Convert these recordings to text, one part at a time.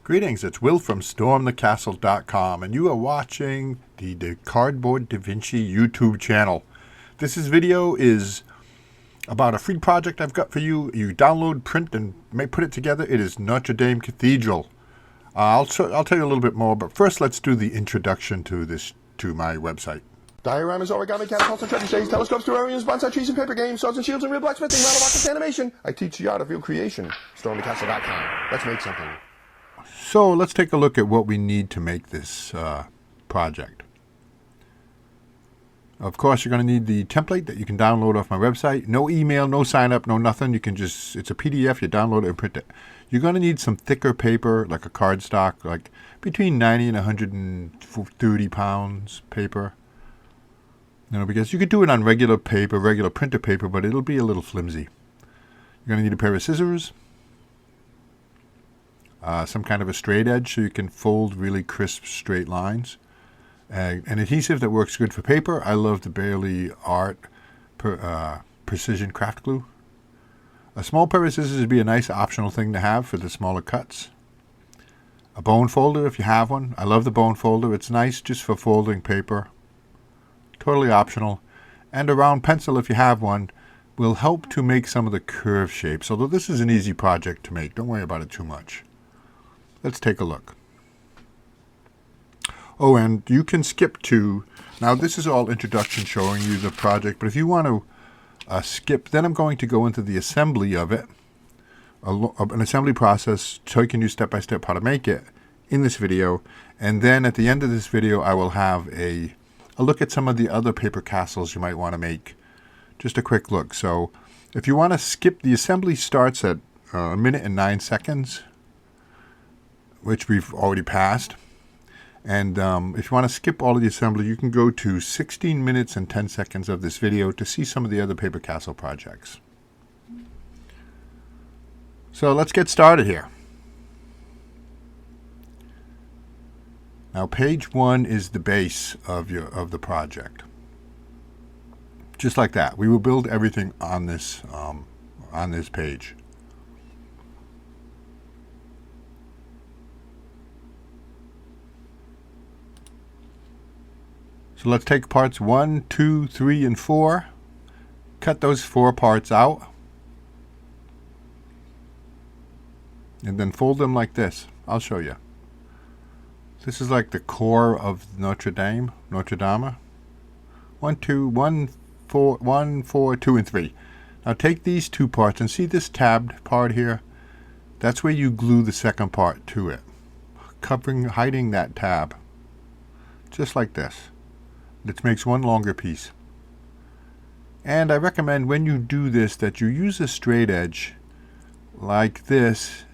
Greetings, it's Will from StormTheCastle.com, and you are watching the Cardboard daVinci YouTube channel. This video is about a free project I've got for you. You download, print, and may put it together. It is Notre Dame Cathedral. I'll tell you a little bit more, but first let's do the introduction to my website. Dioramas, origami, catapults, and trebuchets, telescopes, terrariums, bonsai trees, and paper games, swords and shields, and real blacksmithing, model rockets, animation. I teach the art of real creation. StormTheCastle.com. Let's make something. So let's take a look at what we need to make this project. Of course, you're going to need the template that you can download off my website. No email, no sign up, no nothing. You can just, it's a PDF, you download it and print it. You're going to need some thicker paper, like a cardstock, like between 90 and 130 pounds paper. You know, because you could do it on regular paper, regular printer paper, but it'll be a little flimsy. You're going to need a pair of scissors. Some kind of a straight edge so you can fold really crisp straight lines. An adhesive that works good for paper. I love the Bailey Art Precision Craft Glue. A small pair of scissors would be a nice optional thing to have for the smaller cuts. A bone folder if you have one. I love the bone folder. It's nice just for folding paper. Totally optional. And a round pencil if you have one will help to make some of the curve shapes. Although this is an easy project to make. Don't worry about it too much. Let's take a look. Oh, and you can skip to, now this is all introduction showing you the project, but if you want to skip, then I'm going to go into the assembly of it, an assembly process, so you can use step-by-step how to make it in this video. And then at the end of this video, I will have a look at some of the other paper castles you might want to make. Just a quick look. So if you want to skip, the assembly starts at 1 minute and 9 seconds. Which we've already passed. And if you want to skip all of the assembly, you can go to 16 minutes and 10 seconds of this video to see some of the other paper castle projects. So let's get started here. Now page 1 is the base of the project. Just like that. We will build everything on this page. So let's take parts 1, 2, 3, and 4. Cut those 4 parts out. And then fold them like this. I'll show you. This is like the core of Notre Dame. 1, 2, 4, 2, and 3. Now take these 2 parts and see this tabbed part here? That's where you glue the second part to it. Hiding that tab. Just like this. It makes one longer piece. And I recommend when you do this that you use a straight edge like this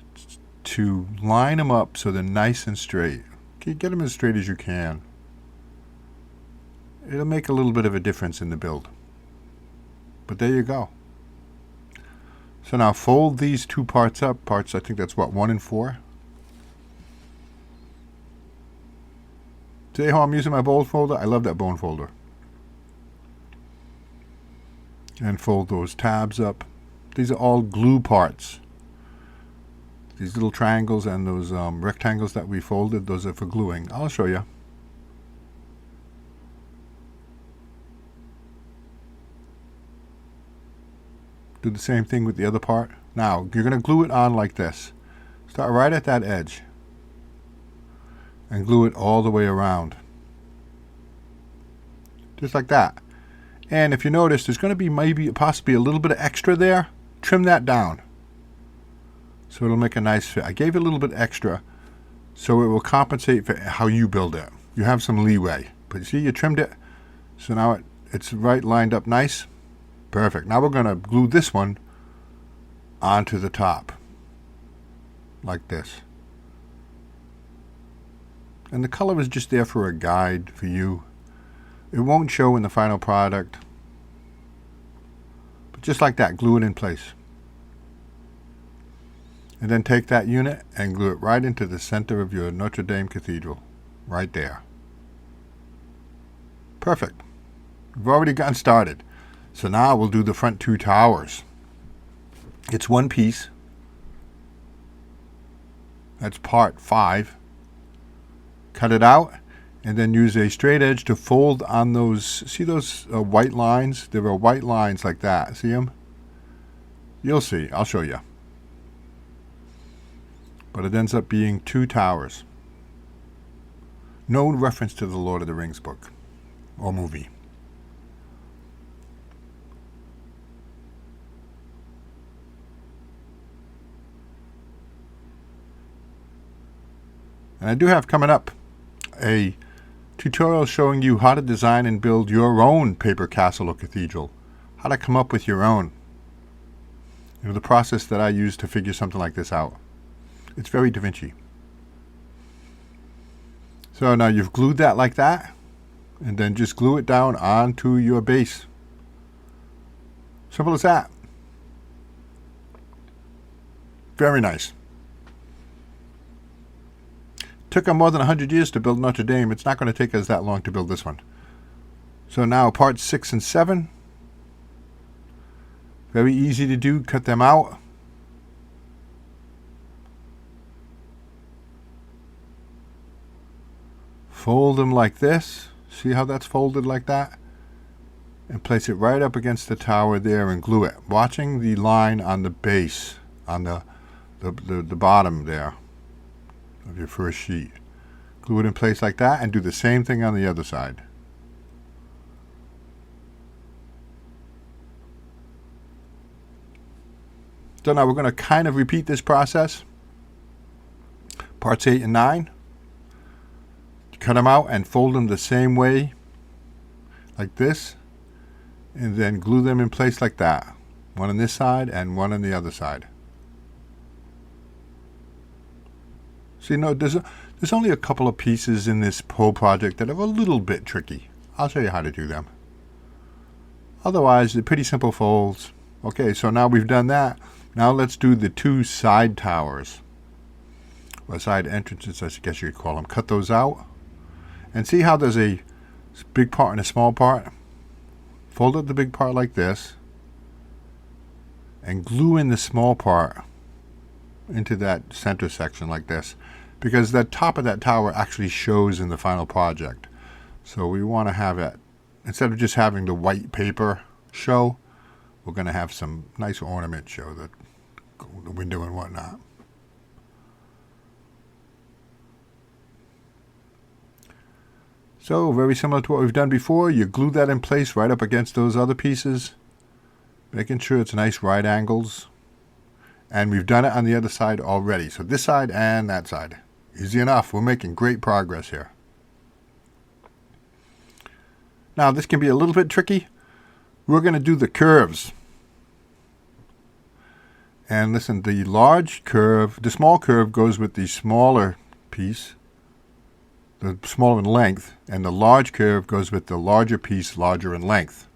to line them up so they're nice and straight. Get them as straight as you can. It'll make a little bit of a difference in the build. But there you go. So now fold these 2 parts up. I think that's what, 1 and 4. See how I'm using my bone folder? I love that bone folder. And fold those tabs up. These are all glue parts. These little triangles and those rectangles that we folded, those are for gluing. I'll show you. Do the same thing with the other part. Now, you're going to glue it on like this. Start right at that edge. And glue it all the way around. Just like that. And if you notice, there's going to be possibly a little bit of extra there. Trim that down. So it'll make a nice fit. I gave it a little bit extra so it will compensate for how you build it. You have some leeway. But you see, you trimmed it. So now it's right lined up nice. Perfect. Now we're going to glue this one onto the top. Like this. And the color is just there for a guide for you. It won't show in the final product. But just like that, glue it in place. And then take that unit and glue it right into the center of your Notre Dame Cathedral. Right there. Perfect. We've already gotten started. So now we'll do the front 2 towers. It's one piece. That's part 5. Cut it out, and then use a straight edge to fold on those. See those white lines? There are white lines like that. See them? You'll see. I'll show you. But it ends up being 2 towers. No reference to the Lord of the Rings book or movie. And I do have coming up a tutorial showing you how to design and build your own paper castle or cathedral. How to come up with your own. You know, the process that I use to figure something like this out. It's very daVinci. So now you've glued that like that, and then just glue it down onto your base. Simple as that. Very nice. Took them more than 100 years to build Notre Dame. It's not going to take us that long to build this one. So now parts 6 and 7. Very easy to do. Cut them out. Fold them like this. See how that's folded like that? And place it right up against the tower there and glue it. Watching the line on the base, on the bottom there of your first sheet. Glue it in place like that and do the same thing on the other side. So now we're going to kind of repeat this process. Parts 8 and 9. Cut them out and fold them the same way, like this, and then glue them in place like that. One on this side and one on the other side. See, no, there's only a couple of pieces in this whole project that are a little bit tricky. I'll show you how to do them. Otherwise, they're pretty simple folds. Okay, so now we've done that. Now let's do the 2 side towers, or side entrances, I guess you could call them. Cut those out. And see how there's a big part and a small part? Fold up the big part like this, and glue in the small part into that center section like this, because the top of that tower actually shows in the final project. So we want to have it, instead of just having the white paper show, we're going to have some nice ornament show, the window and whatnot. So very similar to what we've done before, you glue that in place right up against those other pieces, making sure it's nice right angles. And we've done it on the other side already. So this side and that side. Easy enough. We're making great progress here. Now this can be a little bit tricky. We're going to do the curves. And listen, the small curve goes with the smaller piece, the smaller in length, and the large curve goes with the larger piece, larger in length.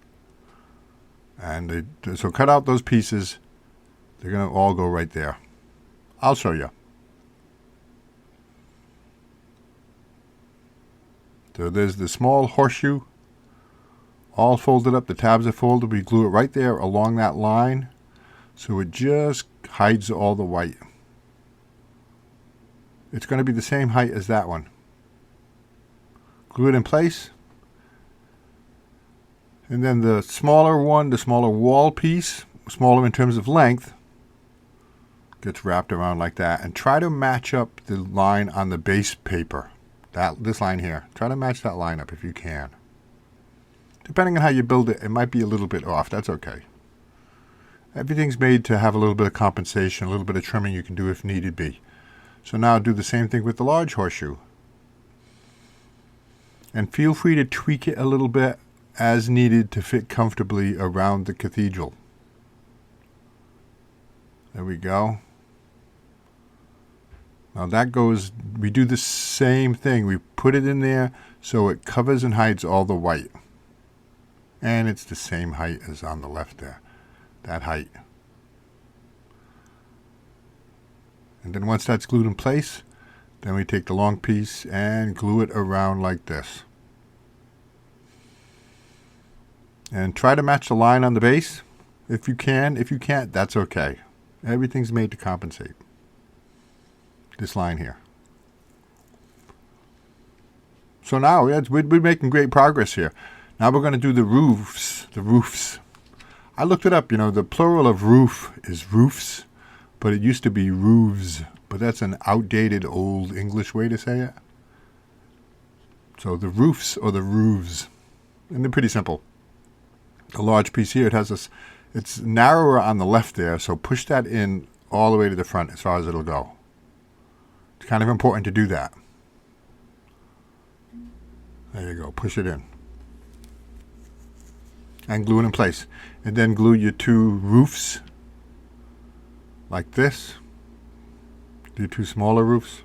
And so cut out those pieces. They're going to all go right there. I'll show you. So there's the small horseshoe, all folded up. The tabs are folded. We glue it right there along that line, so it just hides all the white. It's going to be the same height as that one. Glue it in place. And then the smaller one, the smaller wall piece, smaller in terms of length, gets wrapped around like that. And try to match up the line on the base paper. This line here. Try to match that line up if you can. Depending on how you build it, it might be a little bit off. That's okay. Everything's made to have a little bit of compensation, a little bit of trimming you can do if needed be. So now do the same thing with the large horseshoe. And feel free to tweak it a little bit as needed to fit comfortably around the cathedral. There we go. Now that goes, we do the same thing. We put it in there so it covers and hides all the white. And it's the same height as on the left there. That height. And then once that's glued in place, then we take the long piece and glue it around like this. And try to match the line on the base if you can. If you can't, that's okay. Everything's made to compensate. this line here. So now we're making great progress here. Now we're going to do the roofs. The roofs. I looked it up. You know, the plural of roof is roofs, but it used to be roofs. But that's an outdated old English way to say it. So the roofs or the roofs. And they're pretty simple. A large piece here, it has this, it's narrower on the left there, so push that in all the way to the front as far as it'll go. It's kind of important to do that. There you go, push it in. And glue it in place. And then glue your two roofs like this. Do two smaller roofs.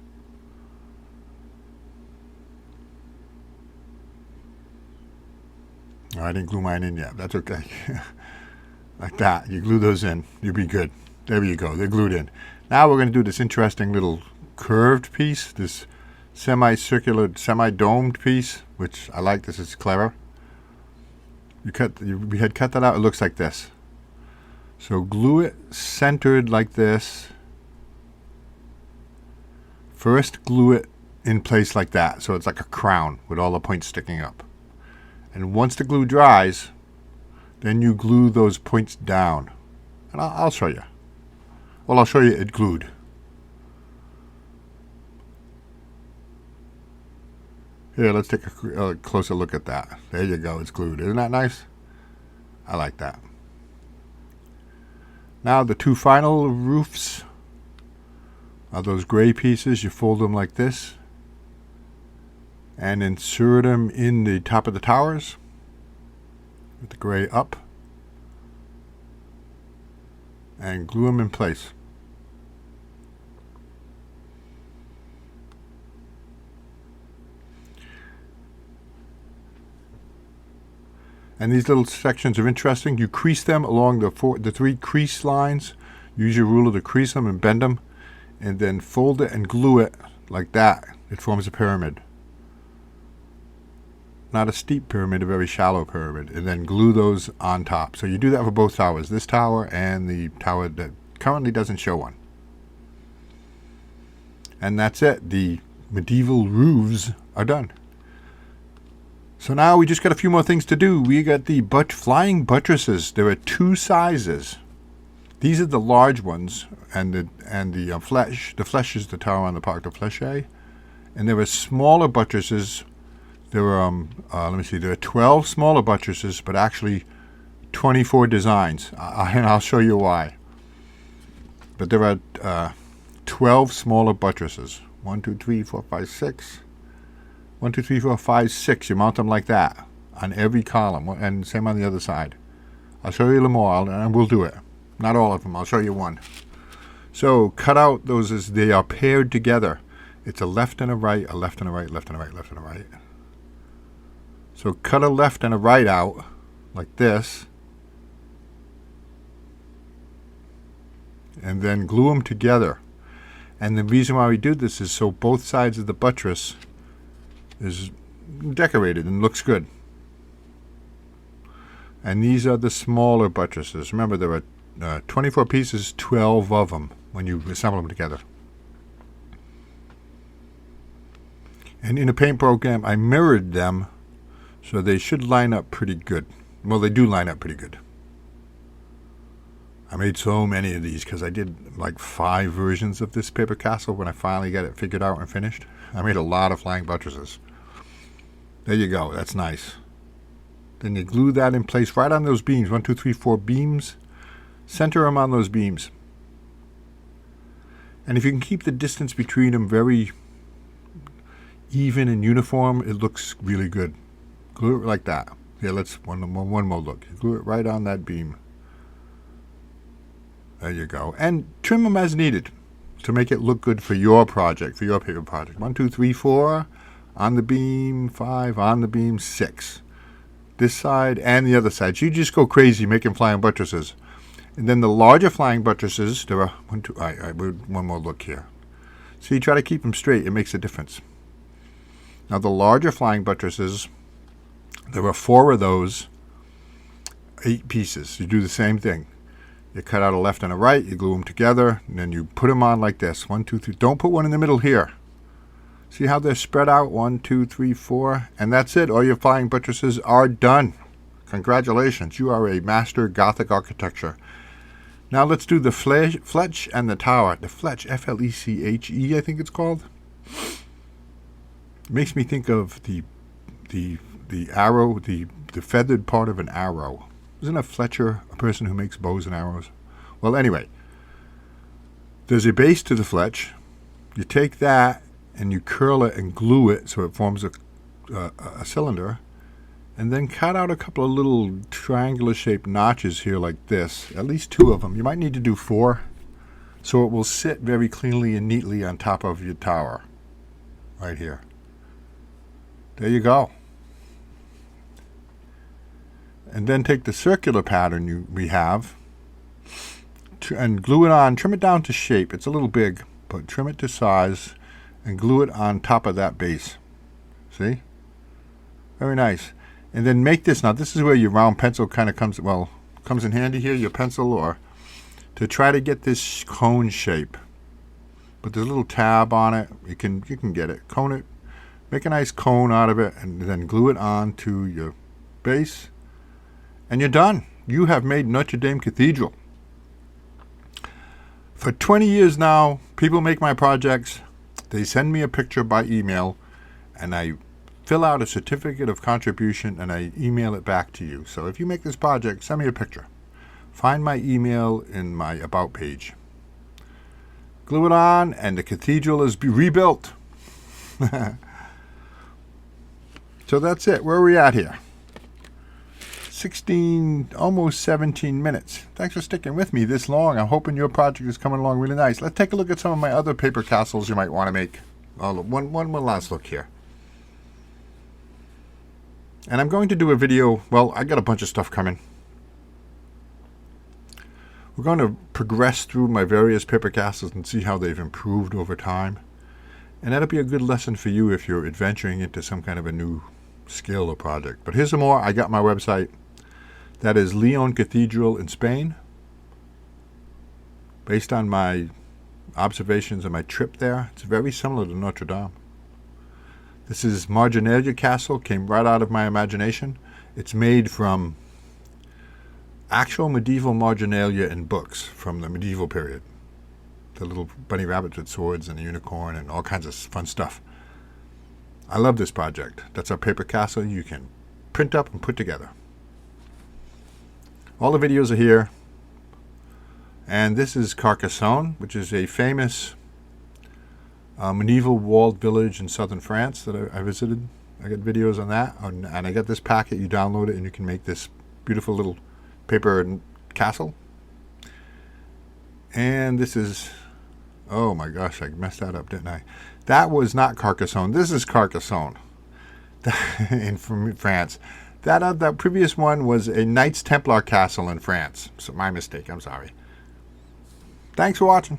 Oh, I didn't glue mine in yet. That's okay. Like that. You glue those in. You'll be good. There you go. They're glued in. Now we're going to do this interesting little curved piece. This semicircular, semi-domed piece, which I like. This is clever. We had cut that out. It looks like this. So glue it centered like this. First glue it in place like that. So it's like a crown with all the points sticking up. And once the glue dries, then you glue those points down. And I'll show you. Well, I'll show you it glued. Here, let's take a closer look at that. There you go, it's glued. Isn't that nice? I like that. Now the two final roofs are those gray pieces. You fold them like this and insert them in the top of the towers with the gray up and glue them in place. And these little sections are interesting. You crease them along the three crease lines. Use your ruler to crease them and bend them, and then fold it and glue it like that. It forms a pyramid. Not a steep pyramid, a very shallow pyramid. And then glue those on top. So you do that for both towers, this tower and the tower that currently doesn't show one. And that's it. The medieval roofs are done. So now we just got a few more things to do. We got the flying buttresses. There are two sizes. These are the large ones, and the flesh. The flesh is the tower on the Parc de Fleche. And there are smaller buttresses. There are let me see. There are 12 smaller buttresses, but actually 24 designs, and I'll show you why. But there are 12 smaller buttresses. 1, 2, 3, 4, 5, 6. 1, 2, 3, 4, 5, 6. You mount them like that on every column, and same on the other side. I'll show you them all, and we'll do it. Not all of them. I'll show you one. So cut out those as they are paired together. It's a left and a right, a left and a right, left and a right, left and a right. So cut a left and a right out like this, and then glue them together. And the reason why we do this is so both sides of the buttress is decorated and looks good. And these are the smaller buttresses. Remember, there are 24 pieces, 12 of them when you assemble them together. And in a paint program, I mirrored them, so they should line up pretty good. Well, they do line up pretty good. I made so many of these because I did like 5 versions of this paper castle when I finally got it figured out and finished. I made a lot of flying buttresses. There you go. That's nice. Then you glue that in place right on those beams. 1, 2, 3, 4 beams. Center them on those beams. And if you can keep the distance between them very even and uniform, it looks really good. Glue it like that. Yeah, let's one more look. You glue it right on that beam. There you go. And trim them as needed to make it look good for your project, for your paper project. 1, 2, 3, 4 on the beam, 5 on the beam, 6. This side and the other side. So you just go crazy making flying buttresses. And then the larger flying buttresses, there are one more look here. So you try to keep them straight. It makes a difference. Now the larger flying buttresses, there are 4 of those, 8 pieces. You do the same thing. You cut out a left and a right, you glue them together, and then you put them on like this. 1, 2, 3. Don't put one in the middle here. See how they're spread out? 1, 2, 3, 4. And that's it. All your flying buttresses are done. Congratulations. You are a master Gothic architecture. Now let's do the fletch and the tower. The fletch, F-L-E-C-H-E, I think it's called. It makes me think of the arrow, the feathered part of an arrow. Isn't a fletcher a person who makes bows and arrows? Well, anyway, there's a base to the fletch. You take that and you curl it and glue it so it forms a cylinder, and then cut out a couple of little triangular shaped notches here like this, at least 2 of them. You might need to do 4, so it will sit very cleanly and neatly on top of your tower right here. There you go. And then take the circular pattern we have and glue it on. Trim it down to shape. It's a little big, but trim it to size and glue it on top of that base. See? Very nice. And then make this. Now this is where your round pencil kind of comes in handy here, your pencil, or to try to get this cone shape. But there's a little tab on it. You can get it. Cone it. Make a nice cone out of it and then glue it on to your base. And you're done. You have made Notre Dame Cathedral. For 20 years now, people make my projects. They send me a picture by email, and I fill out a certificate of contribution, and I email it back to you. So if you make this project, send me a picture. Find my email in my About page. Glue it on, and the cathedral is rebuilt. So that's it. Where are we at here? 16, almost 17 minutes. Thanks for sticking with me this long. I'm hoping your project is coming along really nice. Let's take a look at some of my other paper castles you might want to make. One last look here. And I'm going to do a video. Well, I got a bunch of stuff coming. We're going to progress through my various paper castles and see how they've improved over time. And that'll be a good lesson for you if you're adventuring into some kind of a new skill or project. But here's some more. I got my website. That is Leon Cathedral in Spain. Based on my observations of my trip there, it's very similar to Notre Dame. This is Marginalia Castle, came right out of my imagination. It's made from actual medieval marginalia in books from the medieval period. The little bunny rabbits with swords and a unicorn and all kinds of fun stuff. I love this project. That's a paper castle you can print up and put together. All the videos are here. And this is Carcassonne, which is a famous medieval walled village in southern France that I visited. I got videos on that. And I got this packet. You download it and you can make this beautiful little paper castle. And this is, oh my gosh, I messed that up, didn't I? That was not Carcassonne. This is Carcassonne from France. That previous one was a Knights Templar castle in France. So my mistake. I'm sorry. Thanks for watching.